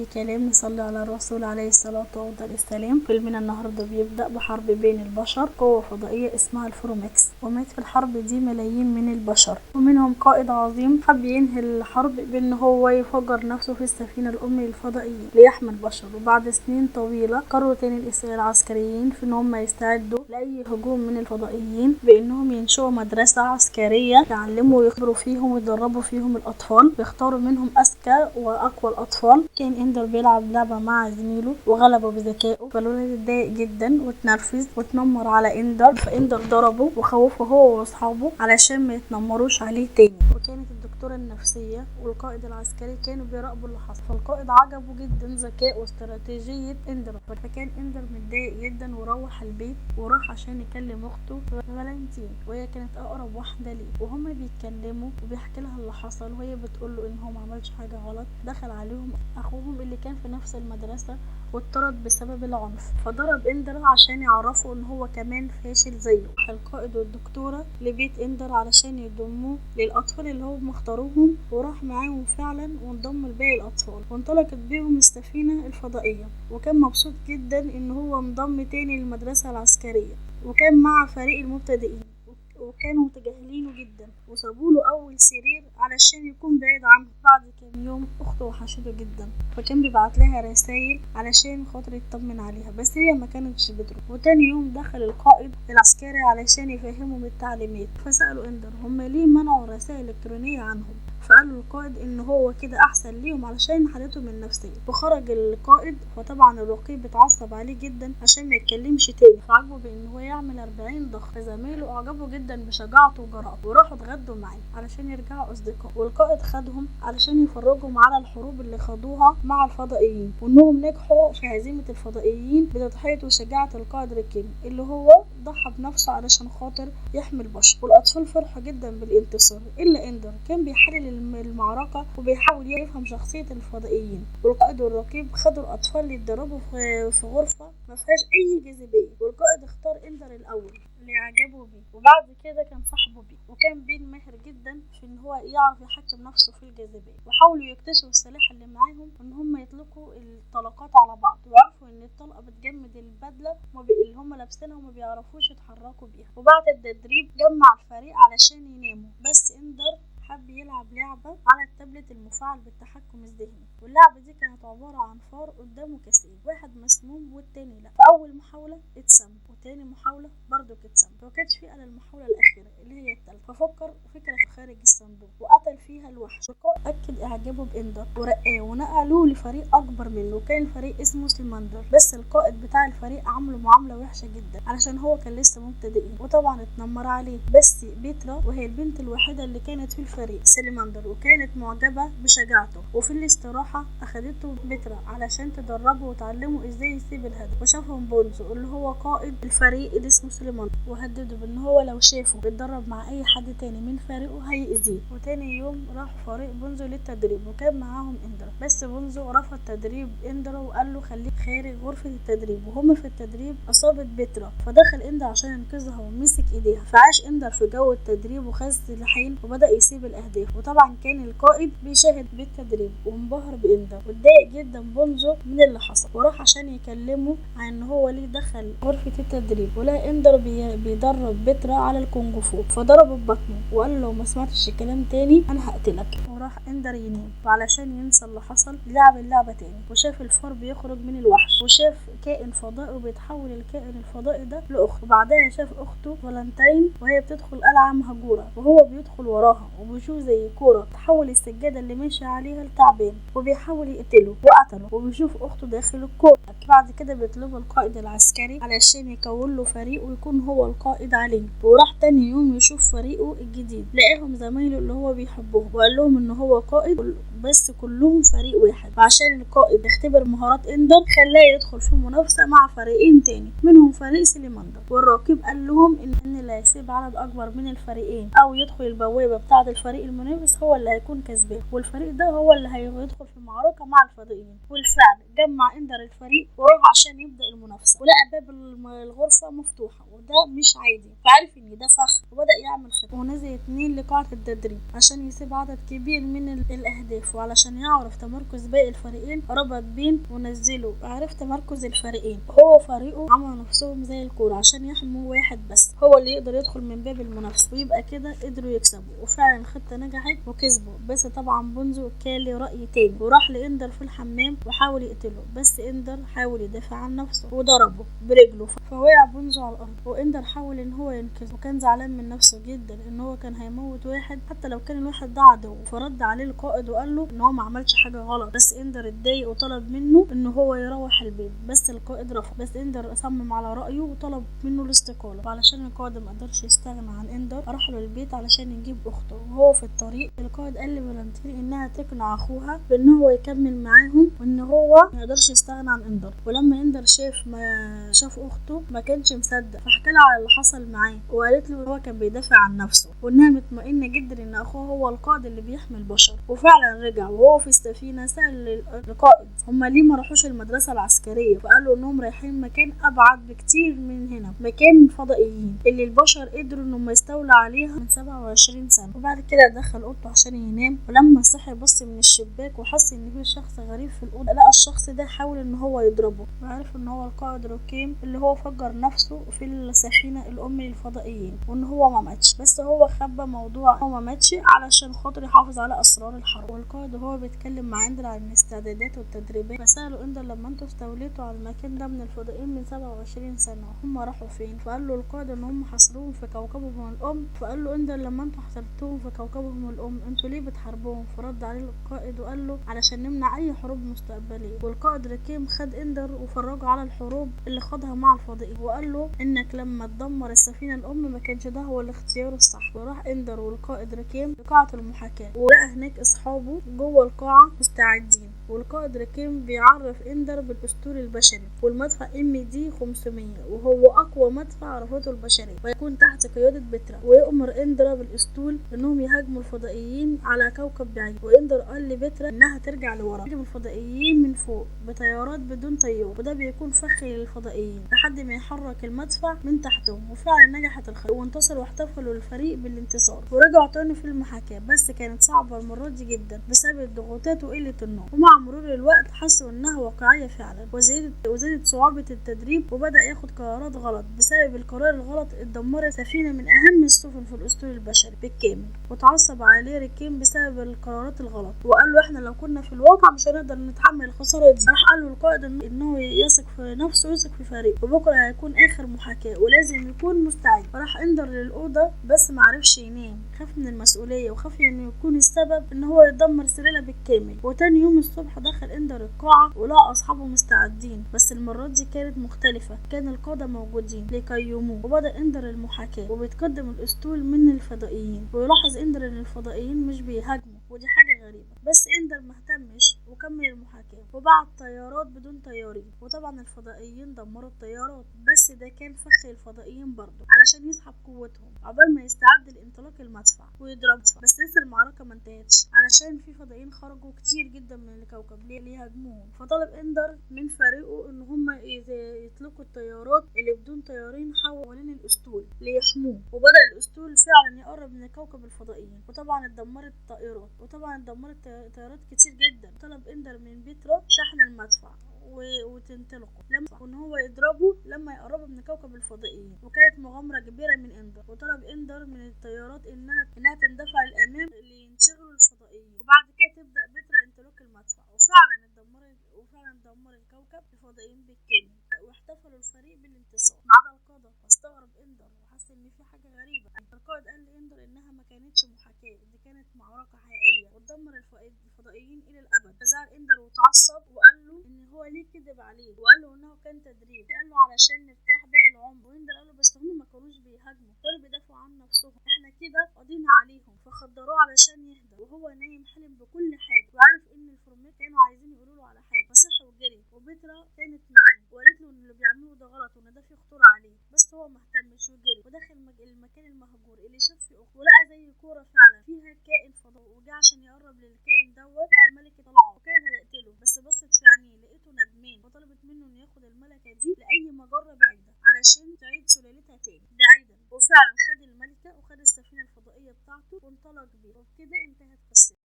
كلام نصلي على الرسول عليه الصلاة والسلام. فيلمنا النهاردة بيبدأ بحرب بين البشر، قوة فضائية اسمها الفرومكس، ومات في الحرب دي ملايين من البشر، ومنهم قائد عظيم حب ينهي الحرب بان هو يفجر نفسه في السفينة الأم للفضائيين ليحمي البشر. وبعد سنين طويلة قرروا تاني العسكريين في ان هم يستعدوا لأي هجوم من الفضائيين بانهم ينشئوا مدرسة عسكرية يعلموا ويخبروا فيهم ويدربوا فيهم الأطفال، ويختاروا منهم أذكى وأقوى الأطفال. كان إندر بيلعب لعبة مع زميله وغلبه بذكائه، فالولد اتضايق جدا واتنرفز واتنمر على إندر، فإندر ضربه وخوفه هو واصحابه علشان ما يتنمروش عليه تاني. وكانت الدكتورة النفسية والقائد العسكري كانوا بيراقبوا اللي حصل، فالقائد عجبه جدا ذكاء واستراتيجية إندر، فكان إندر متضايق جدا وروح البيت وراح عشان يكلم أخته فالنتين، وهي كانت أقرب واحدة ليه، وهما بيتكلموا وبيحكي لها اللي حصل، وهي بتقول له إن هو ما عملش حاجة غلط. دخل عليهم أخوهم اللي كان في نفس المدرسة واتطرد بسبب العنف، فضرب إندر عشان يعرفوا ان هو كمان فاشل زيه. القائد والدكتورة لبيت إندر علشان يضموه للأطفال اللي هم اختاروهم، وراح معاهم فعلا وانضم لباقي الأطفال، وانطلقت بيهم السفينة الفضائية، وكان مبسوط جدا ان هو انضم تاني للمدرسة العسكرية، وكان مع فريق المبتدئين، وكانوا متجاهلينه جدا وسابوله اول سرير علشان يكون بعيد عنه. بعد كام يوم اخته وحشته جدا، فكان بيبعت لها رسائل علشان خاطر يطمن عليها، بس هي ما كانتش بترد. وتاني يوم دخل القائد العسكري علشان يفهمهم التعليمات، فسألوا إندر هم ليه منعوا رسائل الكترونية عنهم، فقالوا القائد ان هو كده احسن ليهم علشان حالتهم النفسيه. وخرج القائد، فطبعا الرقيب اتعصب عليه جدا عشان ما يتكلمش تاني، فعجبه بان هو يعمل 40 ضغط. فزمايله اعجبوا جدا بشجاعته وجرأته وراحوا اتغدوا معاه علشان يرجعوا اصدقاء، والقائد خدهم علشان يفرجهم على الحروب اللي خدوها مع الفضائيين، وانهم نجحوا في هزيمه الفضائيين بتضحيه وشجاعه القائد ريكين اللي هو ضحى بنفسه علشان خاطر يحمي البشر. والاطفال فرحوا جدا بالانتصار، الا إندر كان بيحلل المعركة وبيحاول يفهم شخصية الفضائيين. والقائد والرقيب خدوا الأطفال يتدربوا في غرفة ما فيهاش أي جاذبية، والقائد اختار إندر الأول اللي عجبه بيه، وبعد كده كان صاحبه بيه، وكان بيه ماهر جدا في ان هو يعرف يحكم نفسه في الجاذبية. وحاولوا يكتشفوا السلاح اللي معاهم ان هم يطلقوا الطلقات على بعض، وعرفوا ان الطلقة بتجمد البدلة اللي هم لابسينها وما بيعرفوش يتحركوا بيها. وبعد التدريب جمع الفريق علشان يناموا، بس إندر حب يلعب لعبة على التابلت المفعل بالتحكم الذهني، واللعبة دي كانت عبارة عن فار قدامه كاسين، واحد مسموم والتاني لا. فأول محاولة اتسم، وتاني محاولة برضه اتسم، ومكانش فيه إلا المحاولة الأخيرة اللي هي التالتة، ففكر فكرة خارج الصندوق وقتل فيها الوحش. أكد إعجابه بإندر ورقاه ونقلوه لفريق أكبر منه، وكان الفريق اسمه سليماندر، بس القائد بتاع الفريق عمله معاملة وحشة جدا علشان هو كان لسه مبتدئين، وطبعا اتنمر عليه. بس بيترا وهي البنت الوحيدة اللي كانت في فريق سليماندر وكانت معجبة بشجاعته، وفي الاستراحة اخدته بترا علشان تدربه وتعلمه ازاي يسيب الهدف. وشافهم بونزو اللي هو قائد الفريق اللي اسمه سليماندر، وهدده بان هو لو شافه بيتدرب مع اي حد تاني من فريقه هيأذيه. وتاني يوم راح فريق بونزو للتدريب، وكان معاهم إندر، بس بونزو رفض تدريب إندر وقال له خليك خارج غرفة التدريب. وهم في التدريب اصابت بترا، فدخل إندر عشان ينقذها ومسك ايديها، فعاش إندر في جو التدريب وخد سلاحين وبدأ يسيب الأهداف. وطبعا كان القائد بيشاهد بالتدريب وانبهر بإندر، واتضايق جدا بونزو من اللي حصل، وراح عشان يكلمه عن ان هو ليه دخل غرفة التدريب، ولقى إندر بيدرب بترا على الكونغ فو، فضربه ببطنه وقال له لو ما سمعتش الكلام تاني انا هقتلك. وراح إندر ينام، وعلشان ينسى اللي حصل لعب اللعبة تاني، وشاف الفار بيخرج من الوحش، وشاف كائن فضائي وبيتحول الكائن الفضائي ده لأخته، وبعدها شاف أخته فالنتين وهي بتدخل قلعة مهجورة، وهو بيدخل وراها وبيشوف زي كورة تحول السجادة اللي ماشي عليها لتعبان، وبيحاول يقتله وقتله، وبيشوف أخته داخل الكورة. بعد كده بيطلبه القائد العسكري علشان يكون له فريق ويكون هو القائد عليه. وراح تاني يوم يشوف فريقه الجديد، لقاهم زمايله اللي هو بيحبهم، وقال لهم ان هو قائد بس كلهم فريق واحد، وعشان القائد يختبر مهارات إندر خلاه يدخل في منافسة مع فريقين تاني منهم فريق سليماندر. والراقب قال لهم ان اللي هيسيب عدد اكبر من الفريقين او يدخل البوابة بتاعة الفريق الفريق المنافس هو اللي هيكون كسبان، والفريق ده هو اللي هيدخل في معركة مع الفضائيين. والفعل جمع إندر الفريق وراح عشان يبدأ المنافسة، ولقى باب الغرفة مفتوحة وده مش عادي، فعرف ان ده فخ وبدأ يعمل خطة، ونزل 2 لقاعة التدريب عشان يسيب عدد كبير من الأهداف، وعلشان يعرف تمركز باقي الفريقين ربط بين ونزله. عرف تمركز الفريقين، هو فريقه عملوا نفسهم زي الكورة عشان يحموا واحد بس هو اللي يقدر يدخل من باب المنافسة، ويبقى كده قدروا يكسبوا. وفعلا الخطة نجحت وكسبوا، بس طبعا بونزو كان له رأي تاني وراح لإندر في الحمام وحاول يقتله، بس إندر حاول يدافع عن نفسه وضربه برجله، فوقع بونزو على الأرض. وإندر حاول إن هو ينقذه، وكان زعلان من نفسه جدا إن هو كان هيموت واحد حتى لو كان الواحد ده عدو، فرد عليه القائد وقال له إن هو ما عملش حاجة غلط، بس إندر اتضايق وطلب منه إن هو يروح البيت، بس القائد رفض. بس إندر صمم على رأيه وطلب منه الاستقالة، وعلشان القائد ما قدرش يستغنى عن إندر راح له البيت علشان يجيب أخته. وهو في الطريق القائد قال لفالنتين إنها تقنع أخوها بإن هو يكمل معاهم وإن هو ما يقدرش يستغنى عن إندر. ولما إندر شاف أخته ما كانش مصدق، فحكى لها على اللي حصل معاه، وقالت له هو كان بيدافع عن نفسه وإنها مطمئنة جدا إن أخوه هو القائد اللي بيحمي البشر. وفعلا رجع وهو في السفينة سأل القائد هما ليه ما راحوش المدرسة العسكرية، فقالوا إنهم رايحين مكان أبعد بكتير من هنا، مكان فضائيين اللي البشر قدروا إنهم يستولوا عليها من 27 سنة. وبعد كده دخل أوضته عشان ينام، ولما صحي بص من الشباك وحس إن في شخص غريب في الأوضة. لقى الشخص ده حاول إن هو يضربه، وعرف إن هو القائد روكيم اللي هو فجر نفسه في السفينة الأم للفضائيين، وإن هو ما ماتش، بس هو خبى موضوع هو ما ماتش علشان خاطر يحافظ على أسرار الحرب. والقائد وهو بيتكلم مع إندر عن الاستعدادات والتدريبات، فسأله إندر لما انتوا استوليتوا على المكان ده من الفضائيين من 27 سنة هم راحوا فين؟ فقال له القائد إن هم حصروهم في كوكبهم الأم. فقال له إندر لما انتوا حصرتوهم في كوكبهم الأم انتوا ليه بتحاربوهم؟ فرد عليه القائد وقال له علشان نمنع أي حروب مستقبلية. والقائد ركيم خد إندر وفرجه على الحروب اللي خاضها مع الفضائيين، وقال له إنك لما تدمر السفينة الأم ما كانش ده هو الاختيار الصح. وراح إندر والقائد ركيم لقاعة المحاكاة، ولقى هناك أصحابه جوه القاعة مستعدين. والقائد ركيم بيعرف إندر بالأسطول البشري والمدفع MD 500، وهو أقوى مدفع عرفته البشرية ويكون تحت قيادة بترا. ويأمر إندر بالأسطول إنهم يهاجموا الفضائيين على كوكب بعيد، وإندر قال لبترا إنها ترجع لورا يهاجم الفضائيين من فوق بطيارات بدون طيار، وده بيكون فخ للفضائيين لحد ما يحرك المدفع من تحتهم. وفعلا نجحت الخطة وانتصروا واحتفلوا الفريق بالانتصار، ورجعوا تاني في المحاكاة، بس كانت صعبة المرة دي جدا بسبب الضغوطات وقلة النوم. ومع مرور الوقت حسوا انها واقعية فعلا، وزادت صعوبة التدريب، وبدأ ياخد قرارات غلط. بسبب القرار الغلط اتدمرت سفينة من اهم السفن في الاسطول البشري بالكامل، وتعصب عليه ريكيم بسبب القرارات الغلط، وقال له احنا لو كنا في الواقع مش هنقدر نتحمل الخسارة دي. راح قال له القائد انه يثق في نفسه ويثق في فريقه، وبكره هيكون اخر محاكاة ولازم يكون مستعد. فراح إندر للأوضة بس معرفش ينام، خاف من المسؤولية وخاف انه يكون السبب ان هو يدمر سريلا بالكامل. وتاني يوم الصبح دخل إندر القاعة ولقى اصحابه مستعدين، بس المرة دي كانت مختلفة، كان القادة موجودين ليقيموه. وبدأ إندر المحاكاة وبيتقدم الأسطول من الفضائيين، ويلاحظ إندر ان الفضائيين مش بيهاجموا، ودي حاجة غريبة، بس إندر مهتمش وكمل المحاكاة وبعت طيارات بدون طيارين. وطبعا الفضائيين دمروا الطيارات، بس ده كان فخ الفضائيين برضه علشان يسحب قوتهم عقبال ما يستعد لانطلاق المدفع ويضرب. بس لسه المعركة ما انتهتش علشان في فضائيين خرجوا كتير جدا من الكوكب ليهاجموهم. فطلب إندر من فريقه ان هم يطلقوا الطيارات اللي بدون طيارين حوالين الاسطول ليحموه. وبدأ الاسطول فعلا يقرب من كوكب الفضائيين، وطبعا اتدمرت الطائرات، طيارات كتير جدا. طلب إندر من بيترا شحن المدفع وتنطلقوا وان هو يضربه لما يقربوا من كوكب الفضائيين. وكانت مغامرة كبيرة من إندر، وطلب إندر من الطيارات انها تندفع للامام لينشغلوا الفضائيين، وبعد كده تبدأ بترا انطلاق المدفع. وفعلا دمر الكوكب الفضائيين بالكامل، واحتفلوا الفريق بالانتصار ما عدا القادة. فاستغرب إندر وحس ان في حاجة غريبة. القائد قال لإندر انها ما كانتش محاكاة، دي كانت معركة حقيقية وتدمر الفضائيين الى الابد. فزعل إندر وتعصب وقال له ان هو ليه كذب عليه، وقال له انه كان تدريب، قال له علشان نرتاح باقي العمر. وإندر قال له بس هم ما كانوش بيهاجموا، كانوا بيدافعوا عن نفسهم، احنا كده قضينا عليهم. فخدروه علشان يهدى، وهو نايم حلم بكل حاجة، وعارف ان الفورمات كانوا عايزين يقولوا له على حاجة، فصحي وجري. وبترا كانت معاه وقالت له ان اللي بيعمله ده غلط وان ده فيه خطورة عليه، بس هو ما اهتمش وجري ودخل المكان المهجور اللي شاف فيه اخته، ولقى زي كورة فعلا فيها كائن عشان يقرب للكائن دوت، لقى الملكة طالعة وكان هيقتله، بس بصت في عينيه لقيته ندمان، وطلبت منه انه ياخد الملكة دي لأي مجرة بعيدة علشان تعيد سلالتها تاني بعيدا. وفعلا خد الملكة وخد السفينة الفضائية بتاعته وانطلق بيها، وبكده انتهت قصته.